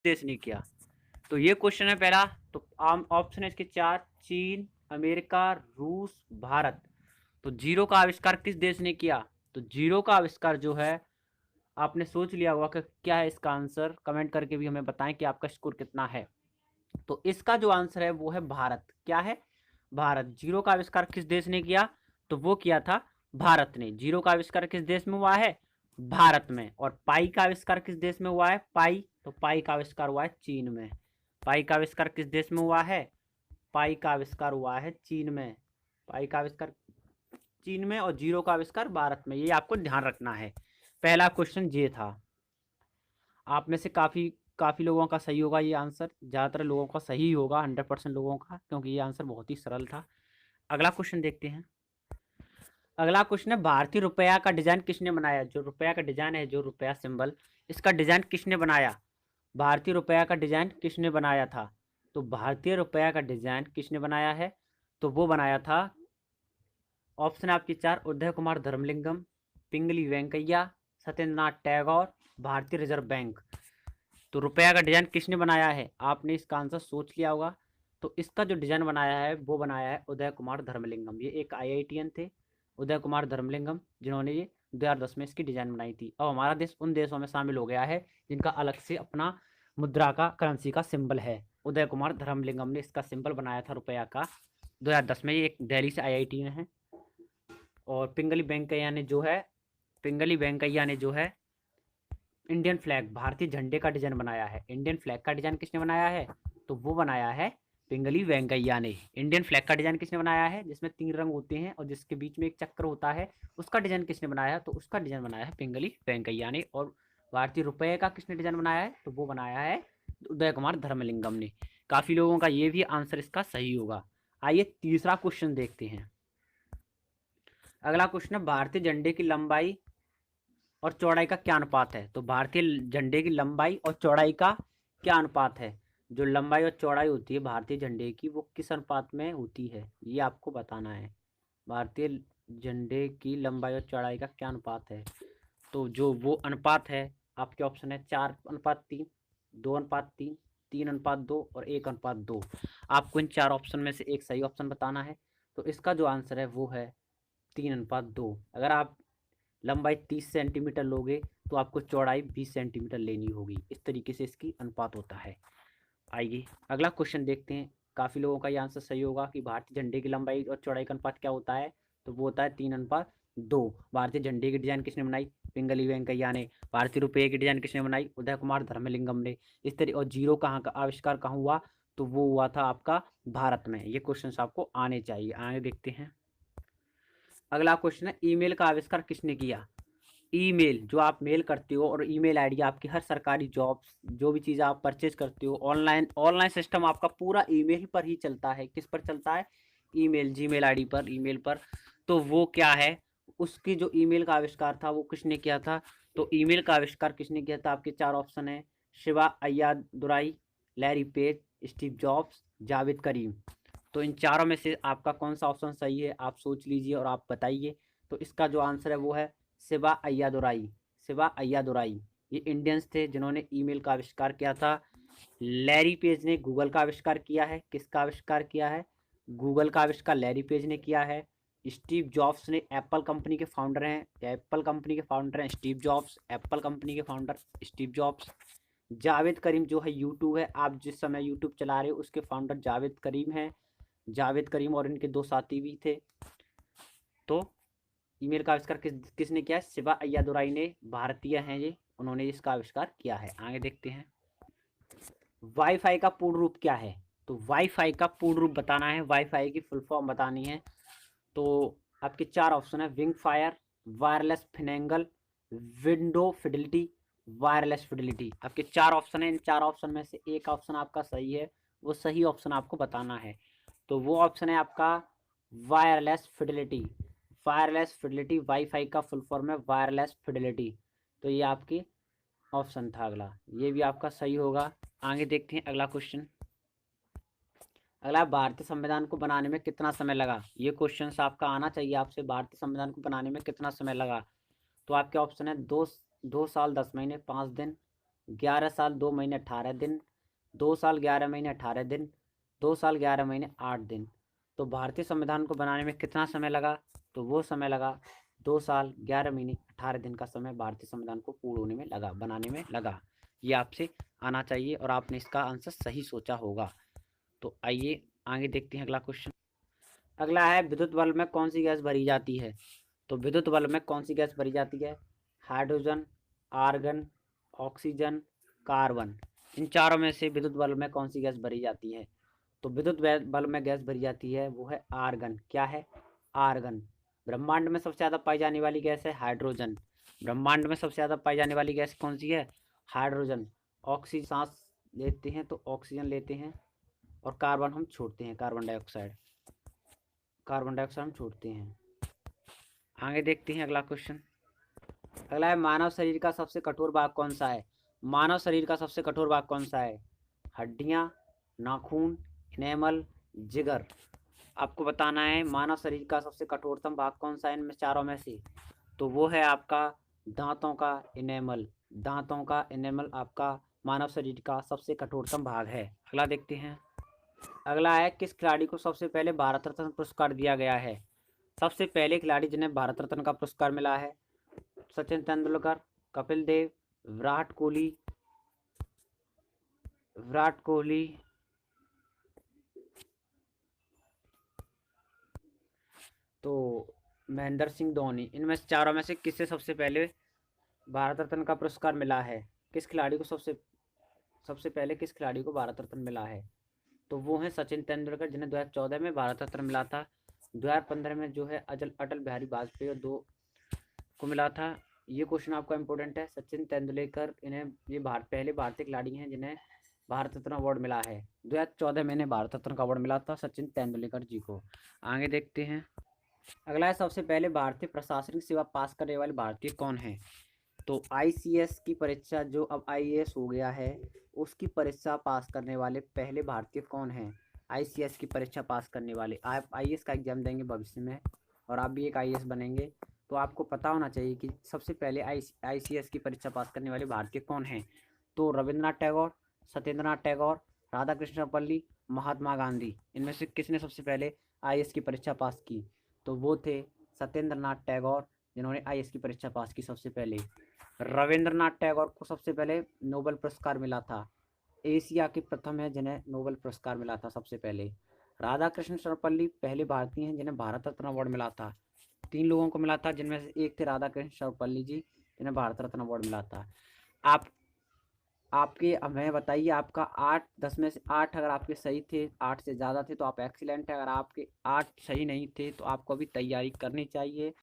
देश ने किया? तो ये क्वेश्चन है पहला। तो आम ऑप्शन है इसके चार: चीन, अमेरिका, रूस, भारत। तो जीरो का आविष्कार किस देश ने किया? तो जीरो का आविष्कार जो है, आपने सोच लिया होगा कि क्या है इसका आंसर। कमेंट करके भी हमें बताएं कि आपका स्कोर कितना है। तो इसका जो आंसर है वो है भारत। क्या है? भारत। जीरो का आविष्कार किस देश ने किया? तो वो किया था भारत ने। जीरो का आविष्कार किस देश में हुआ है? भारत में। और पाई का आविष्कार किस देश में हुआ है? पाई, तो पाई का आविष्कार हुआ है चीन में। पाई का आविष्कार किस देश में हुआ है? पाई का आविष्कार हुआ है चीन में। पाई का आविष्कार चीन में और जीरो का आविष्कार भारत में। ये आपको ध्यान रखना है। पहला क्वेश्चन ये था। आप में से काफ़ी काफ़ी लोगों का सही होगा ये आंसर। ज़्यादातर लोगों का सही होगा, 100% लोगों का, क्योंकि ये आंसर बहुत ही सरल था। अगला क्वेश्चन देखते हैं। अगला क्वेश्चन है, भारतीय रुपया का डिजाइन किसने बनाया? जो रुपया का डिजाइन है, जो रुपया सिंबल, इसका डिजाइन किसने बनाया? भारतीय रुपया का डिजाइन किसने बनाया था? तो भारतीय रुपया का डिजाइन किसने बनाया है? तो वो बनाया था, ऑप्शन आपके चार: उदय कुमार धर्मलिंगम, पिंगली वेंकैया, सत्येंद्रनाथ टैगोर, भारतीय रिजर्व बैंक। तो रुपया का डिजाइन किसने बनाया है? आपने इसका आंसर सोच लिया होगा। तो इसका जो डिजाइन बनाया है वो बनाया है उदय कुमार धर्मलिंगम। ये एक आईआईटीएन थे, उदय कुमार धर्मलिंगम, जिन्होंने ये 2010 में इसकी डिजाइन बनाई थी। और हमारा देश उन देशों में शामिल हो गया है जिनका अलग से अपना मुद्रा का, करेंसी का सिंबल है। उदय कुमार धर्मलिंगम ने इसका सिंबल बनाया था रुपया का 2010 में। ये एक दिल्ली से आईआईटीएन है। और पिंगली वेंकैया ने जो है इंडियन फ्लैग, भारतीय झंडे का डिजाइन बनाया है। इंडियन फ्लैग का डिजाइन किसने बनाया है? तो वो बनाया है पिंगली वेंकैया ने। इंडियन फ्लैग का डिजाइन किसने बनाया है, जिसमें 3 रंग होते हैं और जिसके बीच में एक चक्र होता है, उसका डिजाइन किसने बनाया है? तो उसका डिजाइन बनाया है पिंगली वेंकैया ने। और भारतीय रुपये का किसने डिजाइन बनाया है? तो वो बनाया है उदय कुमार धर्मलिंगम ने। काफी लोगों का ये भी आंसर इसका सही होगा। आइए तीसरा क्वेश्चन देखते हैं। अगला क्वेश्चन है, भारतीय झंडे की लंबाई और चौड़ाई का क्या अनुपात है? तो भारतीय झंडे की लंबाई और चौड़ाई का क्या अनुपात है? जो लंबाई और चौड़ाई होती है भारतीय झंडे की, वो किस अनुपात में होती है, ये आपको बताना है। भारतीय झंडे की लंबाई और चौड़ाई का क्या अनुपात है? तो जो वो अनुपात है, आपके ऑप्शन है 4:3, 2:3, 3:2 और 1:2। आपको इन चार ऑप्शन में से एक सही ऑप्शन बताना है। तो इसका जो आंसर है वो है 3:2। अगर आप लंबाई 30 सेंटीमीटर लोगे तो आपको चौड़ाई 20 सेंटीमीटर लेनी होगी। इस तरीके से इसकी अनुपात होता है। आइए अगला क्वेश्चन देखते हैं। काफ़ी लोगों का ये आंसर सही होगा कि भारतीय झंडे की लंबाई और चौड़ाई का अनुपात क्या होता है? तो वो होता है 3:2। भारतीय झंडे की डिजाइन किसने बनाई? पिंगली वेंकैया ने। भारतीय रुपये की डिजाइन किसने बनाई? उदय कुमार धर्मलिंगम ने। इस तरह। और जीरो कहाँ का आविष्कार कहाँ हुआ? तो वो हुआ था आपका भारत में। ये क्वेश्चन आपको आने चाहिए। आगे देखते हैं। अगला क्वेश्चन है, ईमेल का आविष्कार किसने किया? ईमेल, जो आप मेल करते हो, और ईमेल आईडी आपकी हर सरकारी जॉब्स, जो भी चीज़ आप परचेज करते हो, ऑनलाइन ऑनलाइन सिस्टम आपका पूरा ईमेल पर ही चलता है। किस पर चलता है? ईमेल, जीमेल आईडी पर, ईमेल पर। तो वो क्या है? उसकी जो ईमेल का आविष्कार था वो किसने किया था? तो ईमेल का आविष्कार किसने किया था? आपके चार ऑप्शन है: Shiva Ayyadurai, Larry Page, Steve Jobs, Jawed Karim. तो इन चारों में से आपका कौन सा ऑप्शन सही है, आप सोच लीजिए और आप बताइए। तो इसका जो आंसर है वो है शिवा अय्यादुराई। शिवा अय्यादुराई ये इंडियंस थे जिन्होंने ईमेल का आविष्कार किया था। लैरी पेज ने गूगल का आविष्कार किया है। किसका आविष्कार किया है? गूगल का आविष्कार लैरी पेज ने किया है। स्टीव जॉब्स ने, एप्पल कंपनी के फाउंडर हैं, एप्पल कंपनी के फाउंडर हैं स्टीव जॉब्स। एप्पल कंपनी के फाउंडर स्टीव जॉब्स। जावेद करीम जो है यूट्यूब है, आप जिस समय यूट्यूब चला रहे हो, उसके फाउंडर जावेद करीम हैं। जावेद करीम और इनके दो साथी भी थे। तो ईमेल का आविष्कार किसने किया है? शिवा अय्यादुराई ने। भारतीय हैं ये, उन्होंने इसका आविष्कार किया है। आगे देखते हैं। वाईफाई का पूर्ण रूप क्या है? तो वाईफाई का पूर्ण रूप बताना है, वाईफाई की फुल फॉर्म बतानी है। तो आपके चार ऑप्शन है: wing fire, wireless finagle, window fidelity, wireless fidelity. आपके चार ऑप्शन है। इन चार ऑप्शन में से एक ऑप्शन आपका सही है, वो सही ऑप्शन आपको बताना है। तो वो ऑप्शन है आपका wireless fidelity. Wireless fidelity wifi का फुल फॉर्म है वायरलेस फिडिलिटी। तो ये आपकी ऑप्शन था अगला, ये भी आपका सही होगा। आगे देखते हैं अगला क्वेश्चन। अगला, भारतीय संविधान को बनाने में कितना समय लगा? ये क्वेश्चन आपका आना चाहिए आपसे, भारतीय संविधान को बनाने में कितना समय लगा? तो आपके ऑप्शन है 2 साल 10 महीने 5 दिन, 11 साल 2 महीने 18 दिन, 2 साल 11 महीने 18 दिन, 2 साल 11 महीने 8 दिन। तो भारतीय संविधान को बनाने में कितना समय लगा? तो वो समय लगा 2 साल 11 महीने 18 दिन का समय भारतीय संविधान को पूर्ण होने में लगा, बनाने में लगा। ये आपसे आना चाहिए और आपने इसका आंसर सही सोचा होगा। तो आइए आगे देखते हैं अगला क्वेश्चन। अगला है, विद्युत बल्ब में कौन सी गैस भरी जाती है? तो विद्युत बल्ब में कौन सी गैस भरी जाती है? Hydrogen, argon, oxygen, carbon. इन चारों में से विद्युत बल्ब में कौन सी गैस भरी जाती है? तो विद्युत बल्ब में गैस भरी जाती है वो है आर्गन। क्या है? आर्गन। ब्रह्मांड में सबसे ज़्यादा पाई जाने वाली गैस है हाइड्रोजन। ब्रह्मांड में सबसे ज़्यादा पाई जाने वाली गैस कौन सी है? हाइड्रोजन। ऑक्सीजन सांस लेते हैं तो ऑक्सीजन लेते हैं और कार्बन हम छोड़ते हैं, कार्बन डाइऑक्साइड हम छोड़ते हैं। आगे देखते हैं अगला क्वेश्चन। अगला है, मानव शरीर का सबसे कठोर भाग कौन सा है? मानव शरीर का सबसे कठोर भाग कौन सा है? हड्डियां, नाखून, इनेमल, जिगर। आपको बताना है मानव शरीर का सबसे कठोरतम भाग कौन सा है इनमें चारों में से। तो वो है आपका दांतों का इनेमल। दांतों का इनेमल आपका मानव शरीर का सबसे कठोरतम भाग है। अगला देखते हैं। अगला है, किस खिलाड़ी को सबसे पहले भारत रत्न पुरस्कार दिया गया है? सबसे पहले खिलाड़ी जिन्हें भारत रत्न का पुरस्कार मिला है, सचिन तेंदुलकर, कपिल देव, विराट कोहली तो महेंद्र सिंह धोनी। इनमें से चारों में से किससे सबसे पहले भारत रत्न का पुरस्कार मिला है? किस खिलाड़ी को सबसे पहले किस खिलाड़ी को भारत रत्न मिला है? तो वो है सचिन तेंदुलकर, जिन्हें 2014 में भारत रत्न मिला था। 2015 में जो है अटल बिहारी वाजपेयी और दो को मिला था। ये क्वेश्चन आपका इंपॉर्टेंट है। सचिन तेंदुलकर इन्हें ये पहले भारतीय खिलाड़ी हैं जिन्हें भारत रत्न अवार्ड मिला है। 2014 में इन्हें भारत रत्न का अवार्ड मिला था सचिन तेंदुलकर जी को। आगे देखते हैं। अगला है, सबसे पहले भारतीय प्रशासनिक सेवा पास करने वाले भारतीय कौन है? तो आईसीएस की परीक्षा, जो अब आईएएस हो गया है, उसकी परीक्षा पास करने वाले पहले भारतीय कौन हैं? आईसीएस की परीक्षा पास करने वाले। आप आईएएस का एग्जाम देंगे भविष्य में और आप भी एक आईएएस बनेंगे, तो आपको पता होना चाहिए कि सबसे पहले आईसीएस की परीक्षा पास करने वाले भारतीय कौन हैं। तो रविंद्रनाथ टैगोर, सत्येंद्रनाथ टैगोर, राधा कृष्ण सर्वपल्ली, महात्मा गांधी। इनमें से किसने सबसे पहले आईएएस की परीक्षा पास की? तो वो थे सत्येंद्रनाथ टैगोर, जिन्होंने आईएएस की परीक्षा पास की सबसे पहले। रविंद्रनाथ टैगोर को सबसे पहले नोबेल पुरस्कार मिला था। एशिया के प्रथम है जिन्हें नोबेल पुरस्कार मिला था सबसे पहले। राधा कृष्ण सर्वपल्ली पहले भारतीय हैं जिन्हें भारत रत्न अवार्ड मिला था। 3 लोगों को मिला था, जिनमें से एक थे राधा कृष्ण सर्वपल्ली जी, जिन्हें भारत रत्न अवार्ड मिला था। आप आपके हमें बताइए, आपका 8 10 में से 8 अगर आपके सही थे, 8 से ज़्यादा थे तो आप एक्सीलेंट है। अगर आपके 8 सही नहीं थे तो आपको अभी तैयारी करनी चाहिए।